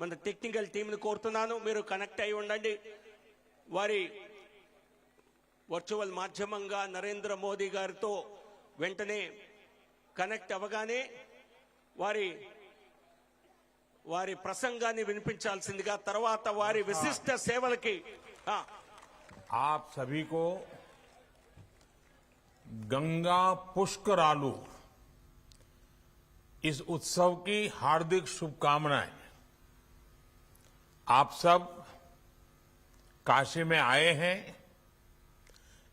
మన టెక్నికల్ టీంని కోరుతున్నాను, మీరు కనెక్ట్ అయి ఉండండి. వారి వర్చువల్ మాధ్యమంగా నరేంద్ర మోదీ గారితో వెంటనే కనెక్ట్ అవ్వగానే వారి ప్రసంగాన్ని వినిపించాల్సిందిగా, తర్వాత వారి విశిష్ట సేవలకి आप सभी को गंगा पुष्करालू इस उत्सव की हार्दिक शुभकामनाएं। आप सब काशी में आए हैं,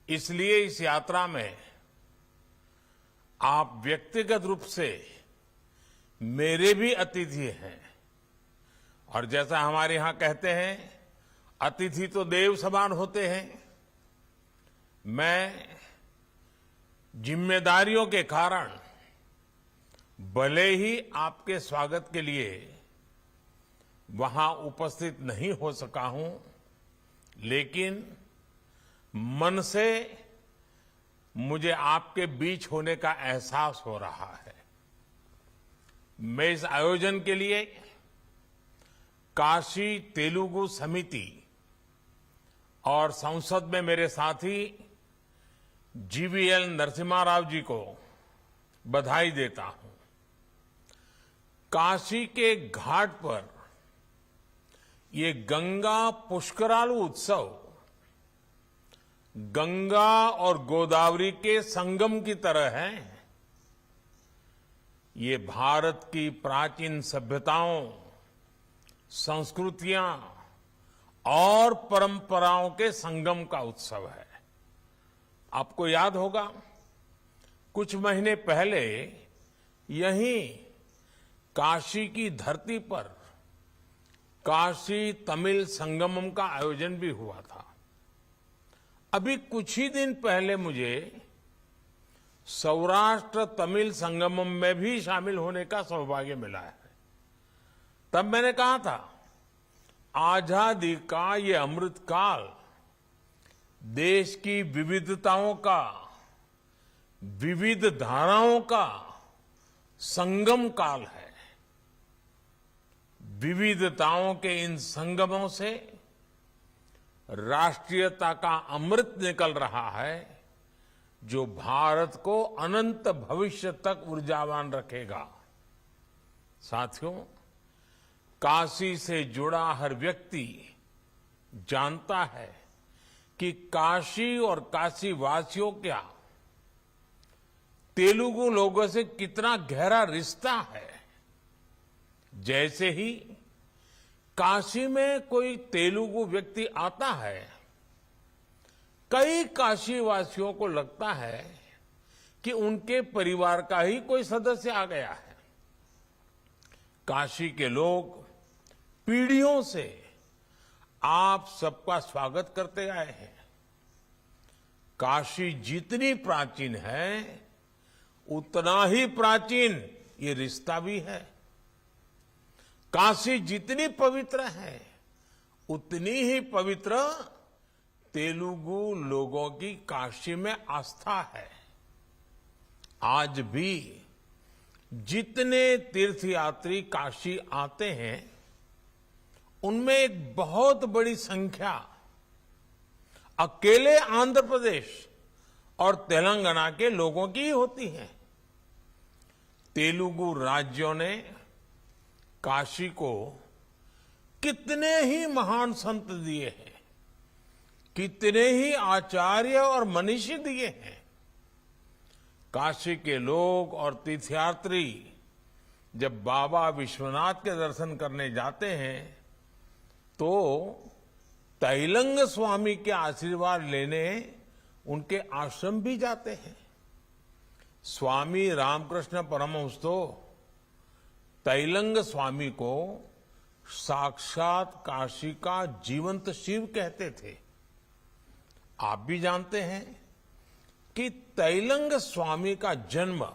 इसलिए इस यात्रा में आप व्यक्तिगत रूप से मेरे भी अतिथि हैं। और जैसा हमारे यहां कहते हैं, अतिथि तो देव समान होते हैं। मैं जिम्मेदारियों के कारण भले ही आपके स्वागत के लिए वहां उपस्थित नहीं हो सका हूं, लेकिन मन से मुझे आपके बीच होने का एहसास हो रहा है। मैं इस आयोजन के लिए काशी तेलुगु समिति और संसद में मेरे साथी जीवीएल नरसिम्हा राव जी को बधाई देता हूं। काशी के घाट पर ये गंगा पुष्करालू उत्सव गंगा और गोदावरी के संगम की तरह है। ये भारत की प्राचीन सभ्यताओं, संस्कृतियां और परंपराओं के संगम का उत्सव है। आपको याद होगा, कुछ महीने पहले यहीं काशी की धरती पर काशी तमिल संगमम का आयोजन भी हुआ था। अभी कुछ ही दिन पहले मुझे सौराष्ट्र तमिल संगमम में भी शामिल होने का सौभाग्य मिला है। तब मैंने कहा था, आजादी का ये अमृत काल देश की विविधताओं का, विविध धाराओं का संगम काल है। विविधताओं के इन संगमों से राष्ट्रीयता का अमृत निकल रहा है, जो भारत को अनंत भविष्य तक ऊर्जावान रखेगा। साथियों, काशी से जुड़ा हर व्यक्ति जानता है कि काशी और काशी वासियों का तेलुगु लोगों से कितना गहरा रिश्ता है। जैसे ही काशी में कोई तेलुगु व्यक्ति आता है, कई काशी वासियों को लगता है कि उनके परिवार का ही कोई सदस्य आ गया है। काशी के लोग पीढ़ियों से आप सबका स्वागत करते आए हैं। काशी जितनी प्राचीन है, उतना ही प्राचीन ये रिश्ता भी है। काशी जितनी पवित्र है, उतनी ही पवित्र तेलुगु लोगों की काशी में आस्था है। आज भी जितने तीर्थयात्री काशी आते हैं, उनमें एक बहुत बड़ी संख्या अकेले आंध्र प्रदेश और तेलंगाना के लोगों की होती है। तेलुगु राज्यों ने काशी को कितने ही महान संत दिए हैं, कितने ही आचार्य और मनीषी दिए हैं। काशी के लोग और तीर्थयात्री जब बाबा विश्वनाथ के दर्शन करने जाते हैं, तो तैलंग स्वामी के आशीर्वाद लेने उनके आश्रम भी जाते हैं। स्वामी रामकृष्ण परमहंस तो तैलंग स्वामी को साक्षात काशी का जीवंत शिव कहते थे। आप भी जानते हैं कि तैलंग स्वामी का जन्म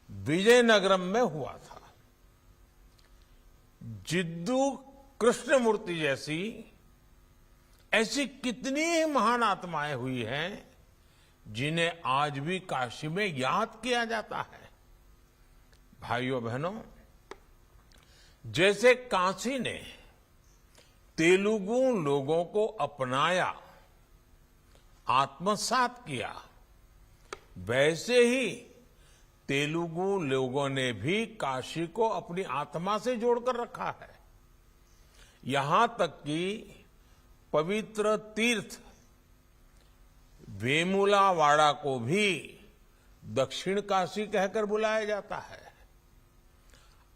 विजयनगरम में हुआ था। जिद्दू कृष्णमूर्ति जैसी ऐसी कितनी ही महान आत्माएं हुई हैं, जिन्हें आज भी काशी में याद किया जाता है। भाइयों बहनों, जैसे काशी ने तेलुगु लोगों को अपनाया, आत्मसात किया, वैसे ही तेलुगु लोगों ने भी काशी को अपनी आत्मा से जोड़कर रखा है। यहां तक कि पवित्र तीर्थ वेमुलावाड़ा को भी दक्षिण काशी कहकर बुलाया जाता है।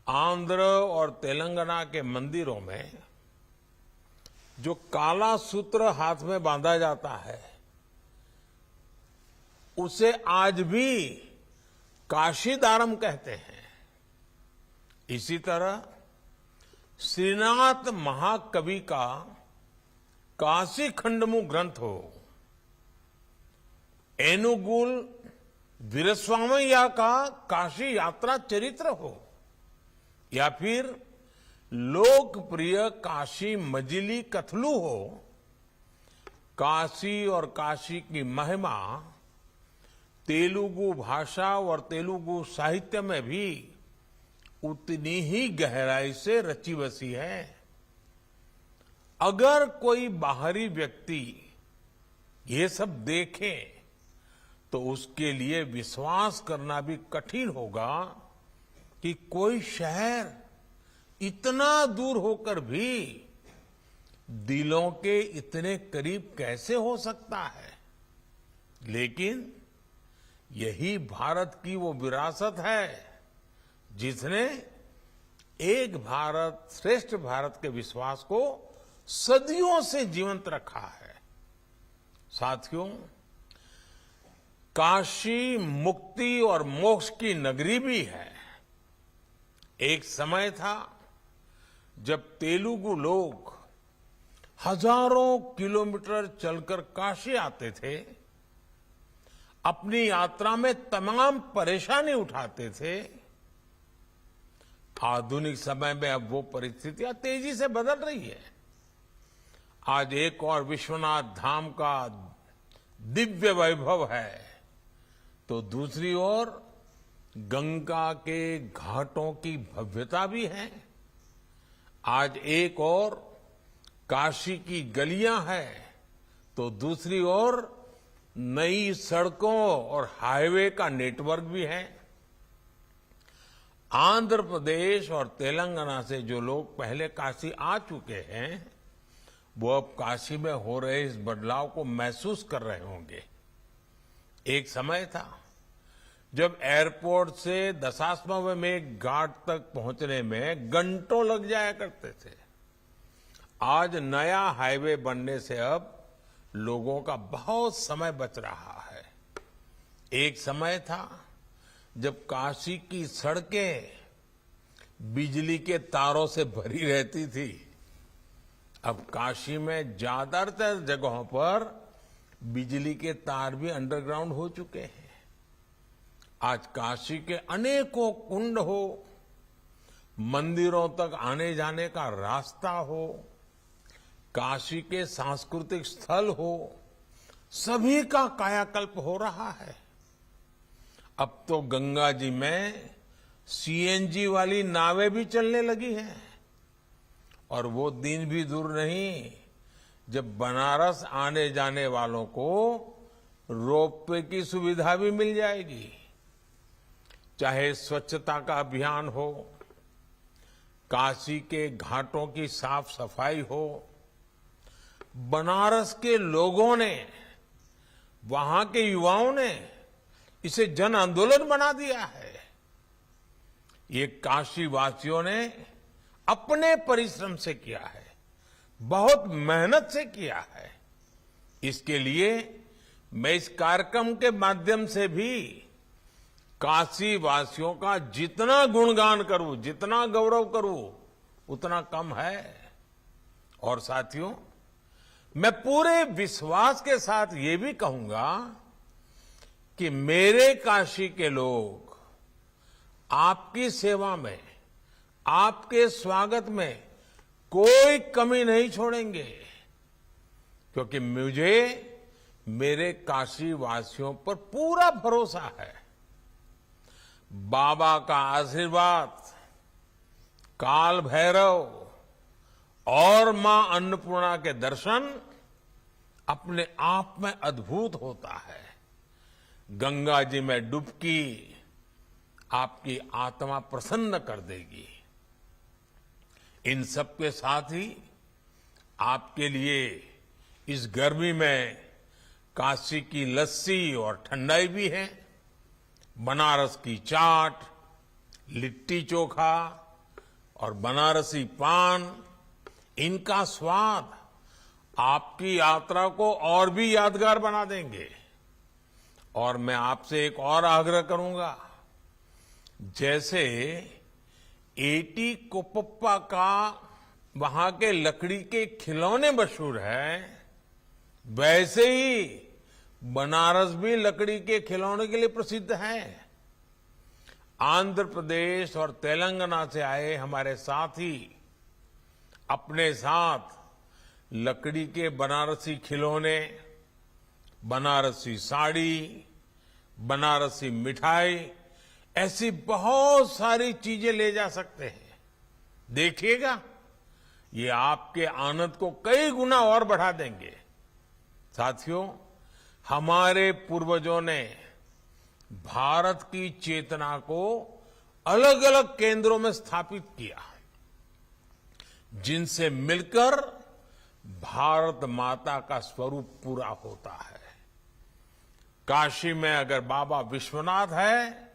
आंध्र और तेलंगाना के मंदिरों में जो काला सूत्र हाथ में बांधा जाता है, उसे आज भी काशीदारम कहते हैं। इसी तरह श्रीनाथ महाकवि का काशी खंडमु ग्रंथ हो, एनुगुल वीरस्वामय्या का काशी यात्रा चरित्र हो, या फिर लोकप्रिय काशी मजिली कथलू हो, काशी और काशी की महिमा तेलुगु भाषा और तेलुगु साहित्य में भी उतनी ही गहराई से रची बसी है। अगर कोई बाहरी व्यक्ति ये सब देखे तो उसके लिए विश्वास करना भी कठिन होगा कि कोई शहर इतना दूर होकर भी दिलों के इतने करीब कैसे हो सकता है। लेकिन यही भारत की वो विरासत है जिसने एक भारत श्रेष्ठ भारत के विश्वास को सदियों से जीवंत रखा है। साथियों, काशी मुक्ति और मोक्ष की नगरी भी है। एक समय था जब तेलुगु लोग हजारों किलोमीटर चलकर काशी आते थे, अपनी यात्रा में तमाम परेशानी उठाते थे। आधुनिक समय में अब वो परिस्थितियां तेजी से बदल रही है। आज एक और विश्वनाथ धाम का दिव्य वैभव है, तो दूसरी ओर गंगा के घाटों की भव्यता भी है। आज एक और काशी की गलियां हैं, तो दूसरी ओर नई सड़कों और हाईवे का नेटवर्क भी है। आंध्र प्रदेश और तेलंगाना से जो लोग पहले काशी आ चुके हैं, वो अब काशी में हो रहे इस बदलाव को महसूस कर रहे होंगे। एक समय था जब एयरपोर्ट से दशाश्वमेध घाट तक पहुंचने में घंटों लग जाया करते थे। आज नया हाईवे बनने से अब लोगों का बहुत समय बच रहा है। एक समय था जब काशी की सड़कें बिजली के तारों से भरी रहती थी। अब काशी में ज्यादातर जगहों पर बिजली के तार भी अंडरग्राउंड हो चुके हैं। आज काशी के अनेकों कुंड हो, मंदिरों तक आने जाने का रास्ता हो, काशी के सांस्कृतिक स्थल हो, सभी का कायाकल्प हो रहा है। अब तो गंगा जी में सीएनजी वाली नावें भी चलने लगी हैं, और वो दिन भी दूर नहीं जब बनारस आने जाने वालों को रोपवे की सुविधा भी मिल जाएगी। चाहे स्वच्छता का अभियान हो, काशी के घाटों की साफ सफाई हो, बनारस के लोगों ने, वहां के युवाओं ने इसे जन आंदोलन बना दिया है। ये काशी वासियों ने अपने परिश्रम से किया है, बहुत मेहनत से किया है। इसके लिए मैं इस कार्यक्रम के माध्यम से भी काशी वासियों का जितना गुणगान करूं, जितना गौरव करूं, उतना कम है। और साथियों, मैं पूरे विश्वास के साथ ये भी कहूंगा कि मेरे काशी के लोग आपकी सेवा में, आपके स्वागत में कोई कमी नहीं छोड़ेंगे, क्योंकि मुझे मेरे काशी वासियों पर पूरा भरोसा है। बाबा का आशीर्वाद काल भैरव और मां अन्नपूर्णा के दर्शन अपने आप में अद्भुत होता है। गंगा जी में डुबकी आपकी आत्मा प्रसन्न कर देगी। इन सब के साथ ही आपके लिए इस गर्मी में काशी की लस्सी और ठंडाई भी है। बनारस की चाट, लिट्टी चोखा और बनारसी पान, इनका स्वाद आपकी यात्रा को और भी यादगार बना देंगे। और मैं आपसे एक और आग्रह करूंगा, जैसे एटी कोप्पा का वहां के लकड़ी के खिलौने मशहूर हैं, वैसे ही बनारस भी लकड़ी के खिलौने के लिए प्रसिद्ध है। आंध्र प्रदेश और तेलंगाना से आए हमारे साथी अपने साथ लकड़ी के बनारसी खिलौने, बनारसी साड़ी, बनारसी मिठाई, ऐसी बहुत सारी चीजें ले जा सकते हैं। देखिएगा, ये आपके आनंद को कई गुना और बढ़ा देंगे। साथियों, हमारे पूर्वजों ने भारत की चेतना को अलग अलग केंद्रों में स्थापित किया, जिनसे मिलकर भारत माता का स्वरूप पूरा होता है। काशी में अगर बाबा विश्वनाथ है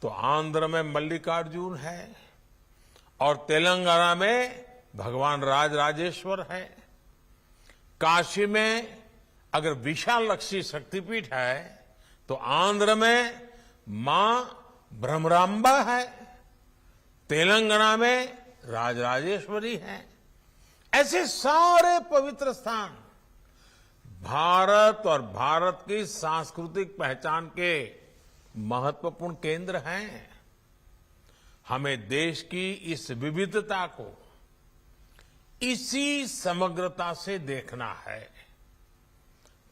तो आंध्र में मल्लिकार्जुन है और तेलंगाना में भगवान राजराजेश्वर है। काशी में अगर विशालक्षी शक्तिपीठ है तो आंध्र में मां ब्रह्मरांबा है, तेलंगाना में राजराजेश्वरी है। ऐसे सारे पवित्र स्थान भारत और भारत की सांस्कृतिक पहचान के महत्वपूर्ण केंद्र हैं। हमें देश की इस विविधता को इसी समग्रता से देखना है,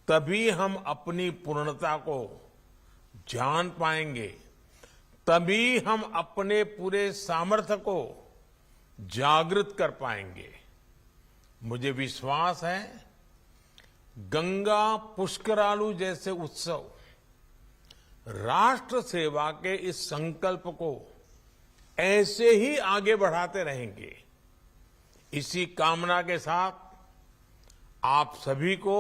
तभी हम अपनी पूर्णता को जान पाएंगे, तभी हम अपने पूरे सामर्थ्य को जागृत कर पाएंगे। मुझे विश्वास है, गंगा पुष्करालु जैसे उत्सव राष्ट्र सेवा के इस संकल्प को ऐसे ही आगे बढ़ाते रहेंगे। इसी कामना के साथ आप सभी को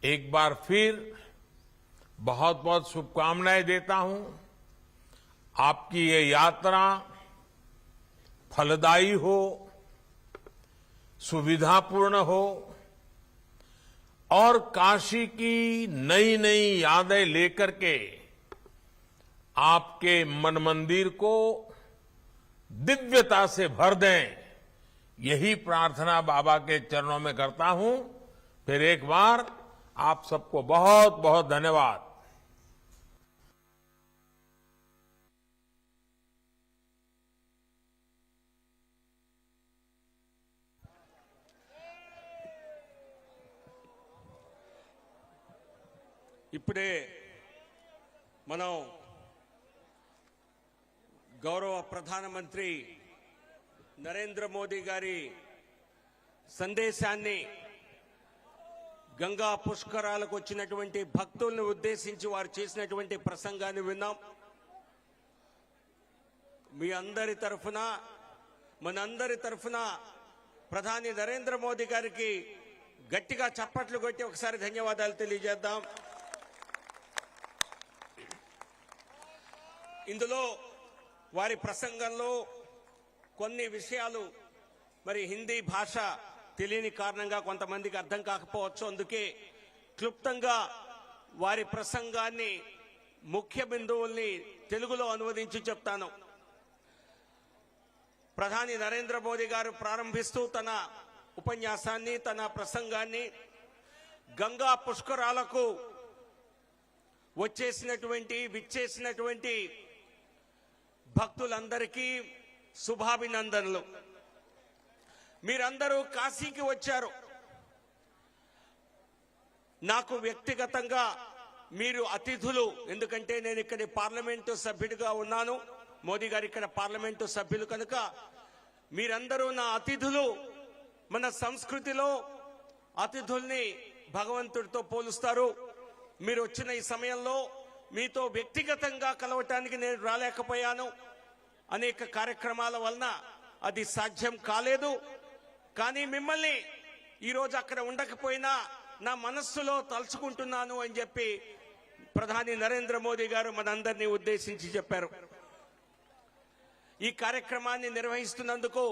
एक बार फिर बहुत बहुत शुभकामनाएं देता हूं। आपकी ये यात्रा फलदायी हो, सुविधापूर्ण हो और काशी की नई नई यादें लेकर के आपके मन मंदिर को दिव्यता से भर दें, यही प्रार्थना बाबा के चरणों में करता हूं। फिर एक बार आप सबको बहुत बहुत धन्यवाद। ఇప్పుడే మనం గౌరవ ప్రధానమంత్రి నరేంద్ర మోదీ గారి సందేశాన్ని గంగా పుష్కరాలకు వచ్చినటువంటి భక్తులను ఉద్దేశించి వారు చేసినటువంటి ప్రసంగాన్ని విన్నాం. మీ అందరి తరఫున మనందరి తరఫున ప్రధాని నరేంద్ర మోదీ గారికి గట్టిగా చప్పట్లు కొట్టి ఒకసారి ధన్యవాదాలు తెలియజేద్దాం. ఇందులో వారి ప్రసంగంలో కొన్ని విషయాలు మరి హిందీ భాష తెలియని కారణంగా కొంతమందికి అర్థం కాకపోవచ్చు. అందుకే క్లుప్తంగా వారి ప్రసంగాన్ని ముఖ్య బిందువుల్ని తెలుగులో అనువదించి చెప్తాను. ప్రధాని నరేంద్ర మోదీ గారు ప్రారంభిస్తూ తన ఉపన్యాసాన్ని, తన ప్రసంగాన్ని గంగా పుష్కరాలకు విచ్చేసినటువంటి భక్తులందరికీ శుభాభినందనలు. మీరందరూ కాశీకి వచ్చారు. నాకు వ్యక్తిగతంగా మీరు అతిథులు, ఎందుకంటే నేను ఇక్కడ పార్లమెంటు సభ్యుడిగా ఉన్నాను. మోదీ గారు ఇక్కడ పార్లమెంటు సభ్యులు కనుక మీరందరూ నా అతిథులు. మన సంస్కృతిలో అతిథుల్ని భగవంతుడితో పోలుస్తారు. మీరు వచ్చిన ఈ సమయంలో మీతో వ్యక్తిగతంగా కలవటానికి నేను రాలేకపోయాను. అనేక కార్యక్రమాల వలన అది సాధ్యం కాలేదు. కానీ మిమ్మల్ని ఈరోజు అక్కడ ఉండకపోయినా నా మనస్సులో తలుచుకుంటున్నాను అని చెప్పి ప్రధాని నరేంద్ర మోదీ గారు మనందరినీ ఉద్దేశించి చెప్పారు. ఈ కార్యక్రమాన్ని నిర్వహిస్తున్నందుకు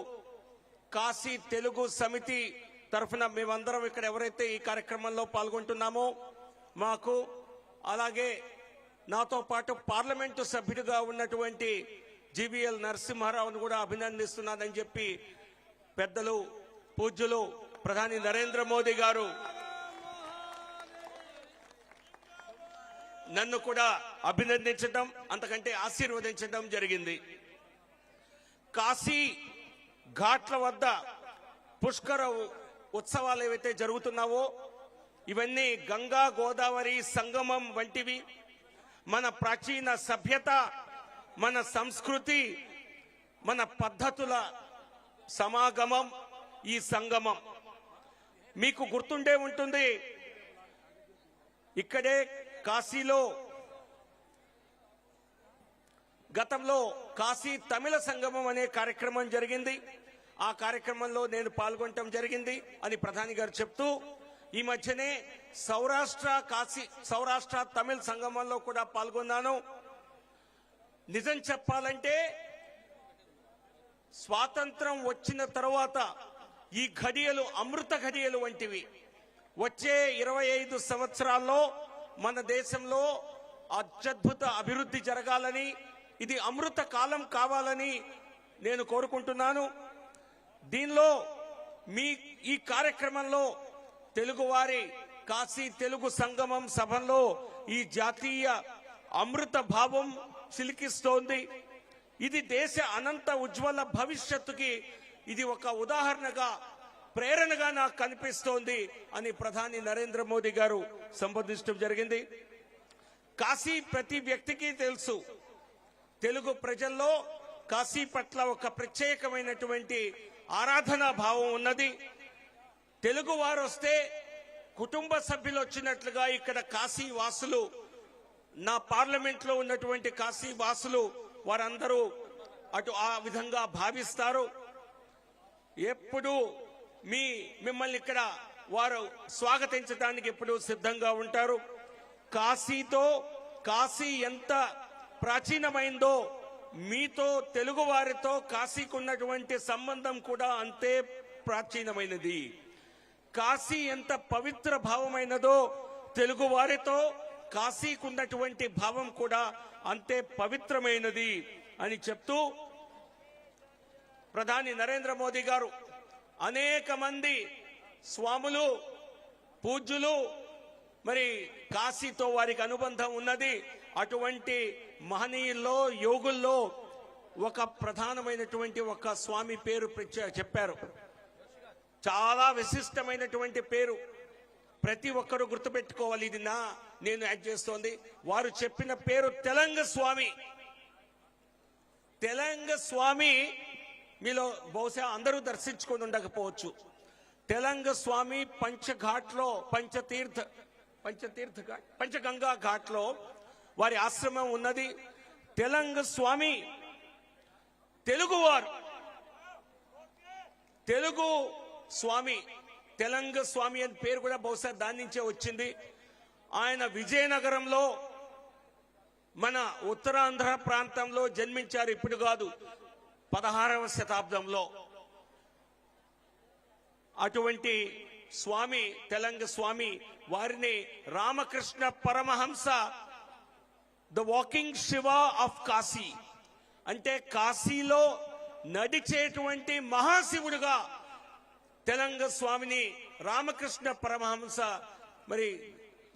కాశీ తెలుగు సమితి తరఫున మేమందరం ఇక్కడ ఎవరైతే ఈ కార్యక్రమంలో పాల్గొంటున్నామో మాకు, అలాగే నాతో పాటు పార్లమెంటు సభ్యుడిగా ఉన్నటువంటి జీవీఎల్ నరసింహారావును కూడా అభినందిస్తున్నానని చెప్పి పెద్దలు పూజ్యులు ప్రధాని నరేంద్ర మోదీ గారు నన్ను కూడా అభినందించడం, అంతకంటే ఆశీర్వదించడం జరిగింది. కాశీ ఘాట్ల వద్ద పుష్కర ఉత్సవాలు ఏవైతే జరుగుతున్నావో ఇవన్నీ గంగా గోదావరి సంగమం వంటివి. మన ప్రాచీన సభ్యత, మన సంస్కృతి, మన పద్ధతుల సమాగమం ఈ సంగమం. మీకు గుర్తుండే ఉంటుంది, ఇక్కడే కాశీలో గతంలో కాశీ తమిళ సంగమం అనే కార్యక్రమం జరిగింది. ఆ కార్యక్రమంలో నేను పాల్గొనటం జరిగింది అని ప్రధాని గారు చెప్తూ, ఈ మధ్యనే సౌరాష్ట్ర తమిళ సంగమంలో కూడా పాల్గొన్నాను. నిజం చెప్పాలంటే స్వాతంత్రం వచ్చిన తర్వాత ఈ ఘడియలు అమృత ఘడియలు వంటివి. వచ్చే 25 సంవత్సరాల్లో మన దేశంలో అత్యద్భుత అభివృద్ధి జరగాలని, ఇది అమృత కాలం కావాలని నేను కోరుకుంటున్నాను. దీనిలో ఈ కార్యక్రమంలో తెలుగువారి కాశీ తెలుగు సంగమం సభలో ఈ జాతీయ అమృత భావం చిలికిస్తోంది. ఇది దేశ అనంత ఉజ్వల భవిష్యత్తుకి ఇది ఒక ఉదాహరణగా, ప్రేరణగా నాకు కనిపిస్తోంది అని ప్రధాని నరేంద్ర మోదీ గారు సంబోధించడం జరిగింది. కాశీ ప్రతి వ్యక్తికి తెలుసు. తెలుగు ప్రజల్లో కాశీ పట్ల ఒక ప్రత్యేకమైనటువంటి ఆరాధనా భావం ఉన్నది. తెలుగు వారు వస్తే కుటుంబ సభ్యులు వచ్చినట్లుగా ఇక్కడ కాశీ వాసులు, నా పార్లమెంట్ లో ఉన్నటువంటి కాశీ వాసులు వారందరూ ఆ విధంగా భావిస్తారు. ఎప్పుడు మిమ్మల్ని ఇక్కడ వారు స్వాగతించడానికి ఎప్పుడు సిద్ధంగా ఉంటారు. కాశీ ఎంత ప్రాచీనమైందో మీతో తెలుగు వారితో కాశీకి ఉన్నటువంటి సంబంధం కూడా అంతే ప్రాచీనమైనది. కాశీ ఎంత పవిత్ర భావమైనదో తెలుగు వారితో కాశీకి ఉన్నటువంటి భావం కూడా అంతే పవిత్రమైనది అని చెప్తూ ప్రధాని నరేంద్ర మోదీ గారు అనేక మంది స్వాములు, పూజ్యులు మరి కాశీతో వారికి అనుబంధం ఉన్నది. అటువంటి మహనీయుల్లో, యోగుల్లో ఒక ప్రధానమైనటువంటి ఒక స్వామి పేరు చెప్పారు. చాలా విశిష్టమైనటువంటి పేరు, ప్రతి ఒక్కరూ గుర్తుపెట్టుకోవాలి. ఇది నేను యాడ్ చేస్తోంది. వారు చెప్పిన పేరు తెలంగ స్వామి. తెలంగ స్వామి మీలో బహుశా అందరూ దర్శించుకొని ఉండకపోవచ్చు. తెలంగ స్వామి పంచగంగా ఘాట్ లో వారి ఆశ్రమం ఉన్నది. తెలంగ స్వామి తెలుగువారు, తెలుగు స్వామి, తెలంగ స్వామి అని పేరు కూడా బహుశా దాని నుంచే వచ్చింది. ఆయన విజయనగరంలో మన ఉత్తరాంధ్ర ప్రాంతంలో జన్మించారు. ఇప్పుడు కాదు, 16వ శతాబ్దంలో. అటువంటి స్వామి తెలంగ స్వామి, వారిని Ramakrishna Paramahamsa the walking Shiva of Kashi, అంటే కాశీలో నడిచేటువంటి మహాశివుడుగా తెలంగ స్వామిని రామకృష్ణ పరమహంస మరి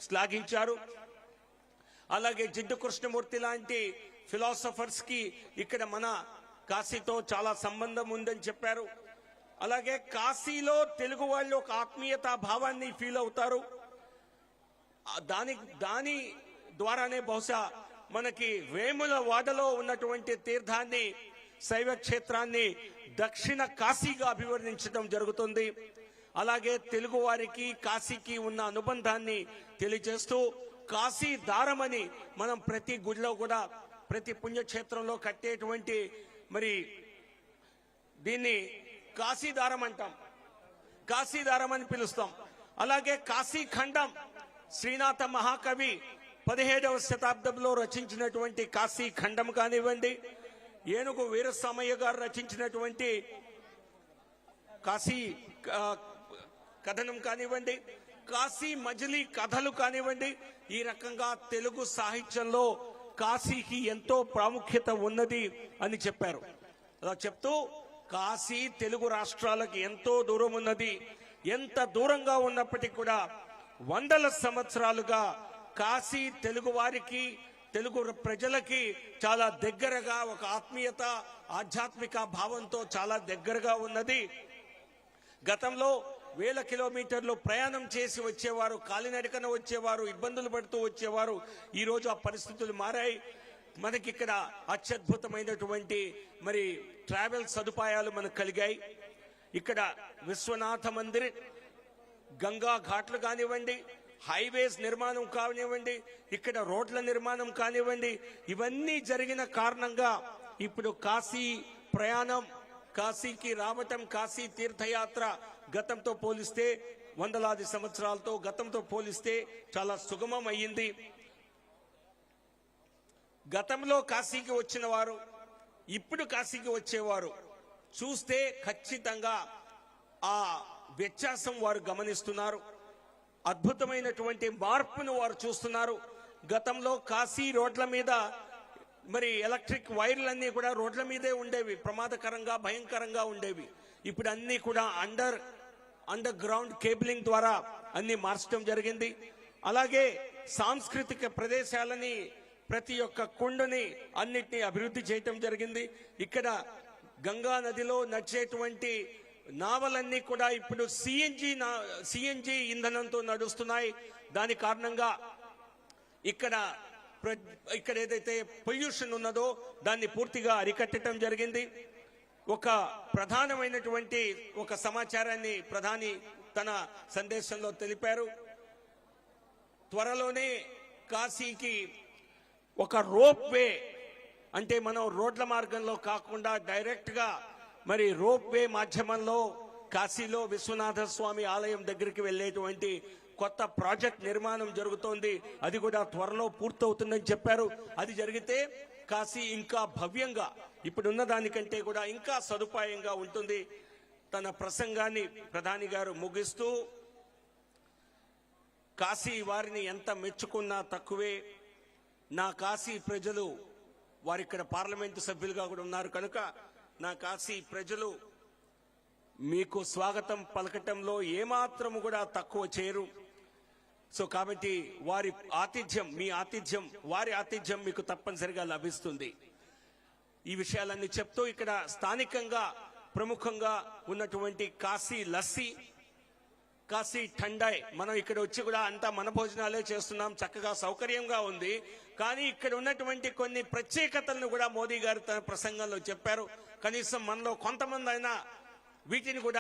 శ్లాఘించారు. అలాగే జిడ్డు కృష్ణమూర్తి లాంటి ఫిలాసఫర్స్ కి ఇక్కడ మన కాశీతో చాలా సంబంధం ఉందని చెప్పారు. అలాగే కాశీలో తెలుగు వాళ్ళు ఒక ఆత్మీయతా భావాన్ని ఫీల్ అవుతారు. దాని ద్వారానే బహుశా మనకి వేముల వాడలో ఉన్నటువంటి తీర్థాన్ని శైవ క్షేత్రాన్ని దక్షిణ కాశీగా అభివర్ణించడం జరుగుతుంది. అలాగే తెలుగు వారికి కాశీకి ఉన్న అనుబంధాన్ని తెలియజేస్తూ కాశీ దారమని మనం ప్రతి గుడిలో కూడా ప్రతి పుణ్యక్షేత్రంలో కట్టేటువంటి మరి దీన్ని కాశీదారం అంటాం, కాశీదారం అని పిలుస్తాం. అలాగే కాశీ ఖండం శ్రీనాథ మహాకవి 17వ శతాబ్దంలో రచించినటువంటి కాశీ ఖండం కానివ్వండి, ఏనుగు వీరస్వామయ్య గారు రచించినటువంటి కాశీ కథనం కానివ్వండి, కాశీ మజిలీ కథలు కానివ్వండి, ఈ రకంగా తెలుగు సాహిత్యంలో కాశీకి ఎంతో ప్రాముఖ్యత ఉన్నది అని చెప్పారు. అలా చెప్తూ కాశీ తెలుగు రాష్ట్రాలకు ఎంతో దూరం ఉన్నది. ఎంత దూరంగా ఉన్నప్పటికీ కూడా వందల సంవత్సరాలుగా కాశీ తెలుగు వారికి తెలుగు ప్రజలకి చాలా దగ్గరగా ఒక ఆత్మీయత ఆధ్యాత్మిక భావంతో చాలా దగ్గరగా ఉన్నది. గతంలో వేల కిలోమీటర్లు ప్రయాణం చేసి వచ్చేవారు, కాలినడకన వచ్చేవారు, ఇబ్బందులు పడుతూ వచ్చేవారు. ఈ రోజు ఆ పరిస్థితులు మారాయి. మనకి ఇక్కడ అత్యద్భుతమైనటువంటి మరి ట్రావెల్ సదుపాయాలు మనకు కలిగాయి. ఇక్కడ విశ్వనాథ మందిర్, గంగా ఘాట్లు కానివ్వండి, హైవేస్ నిర్మాణం కానివ్వండి, ఇక్కడ రోడ్ల నిర్మాణం కానివ్వండి, ఇవన్నీ జరిగిన కారణంగా ఇప్పుడు కాశీ ప్రయాణం, కాశీకి రావటం, కాశీ తీర్థయాత్ర గతంతో పోలిస్తే వందలాది సంవత్సరాలతో గతంతో పోలిస్తే చాలా సుగమం అయ్యింది. గతంలో కాశీకి వచ్చిన వారు ఇప్పుడు కాశీకి వచ్చేవారు చూస్తే ఖచ్చితంగా ఆ వ్యత్యాసం వారు గమనిస్తున్నారు. అద్భుతమైనటువంటి మార్పును వారు చూస్తున్నారు. గతంలో కాశీ రోడ్ల మీద మరి ఎలక్ట్రిక్ వైర్లన్నీ కూడా రోడ్ల మీదే ఉండేవి, ప్రమాదకరంగా భయంకరంగా ఉండేవి. ఇప్పుడు అన్ని కూడా అండర్ గ్రౌండ్ కేబులింగ్ ద్వారా అన్ని మార్చడం జరిగింది. అలాగే సాంస్కృతిక ప్రదేశాలని ప్రతి ఒక్క కుండని అన్నిటినీ అభివృద్ధి చేయటం జరిగింది. ఇక్కడ గంగా నదిలో నడిచేటువంటి నావలన్నీ కూడా ఇప్పుడు సిఎన్జి ఇంధనంతో నడుస్తున్నాయి. దాని కారణంగా ఇక్కడ ఏదైతే పొల్యూషన్ ఉన్నదో దాన్ని పూర్తిగా అరికట్టడం జరిగింది. ఒక ప్రధానమైనటువంటి ఒక సమాచారాన్ని ప్రధాని తన సందేశంలో తెలిపారు. త్వరలోనే కాశీకి ఒక రోప్ వే, అంటే మనం రోడ్ల మార్గంలో కాకుండా డైరెక్ట్ గా మరి రోప్ వే మాధ్యమంలో కాశీలో విశ్వనాథ స్వామి ఆలయం దగ్గరికి వెళ్ళేటువంటి కొత్త ప్రాజెక్ట్ నిర్మాణం జరుగుతోంది. అది కూడా త్వరలో పూర్తవుతుందని చెప్పారు. అది జరిగితే కాశీ ఇంకా భవ్యంగా ఇప్పుడున్న దానికంటే కూడా ఇంకా సదుపాయంగా ఉంటుంది. తన ప్రసంగాన్ని ప్రధాని గారు ముగిస్తూ కాశీ వారిని ఎంత మెచ్చుకున్నా తక్కువే. నా కాశీ ప్రజలు, వారిక్కడ పార్లమెంటు సభ్యులుగా కూడా ఉన్నారు కనుక, నా కాశీ ప్రజలు మీకు స్వాగతం పలకటంలో ఏమాత్రము కూడా తక్కువ చేయరు. సో కాబట్టి వారి ఆతిథ్యం, మీ ఆతిథ్యం, వారి ఆతిథ్యం మీకు తప్పనిసరిగా లభిస్తుంది. ఈ విషయాలన్నీ చెప్తూ ఇక్కడ స్థానికంగా ప్రముఖంగా ఉన్నటువంటి కాశీ లస్సీ, కాశీ ఠండాయ్, మనం ఇక్కడ వచ్చి కూడా అంతా మన భోజనాలే చేస్తున్నాం, చక్కగా సౌకర్యంగా ఉంది. కానీ ఇక్కడ ఉన్నటువంటి కొన్ని ప్రత్యేకతలను కూడా మోదీ గారు తన ప్రసంగంలో చెప్పారు. కనీసం మనలో కొంతమంది అయినా వీటిని కూడా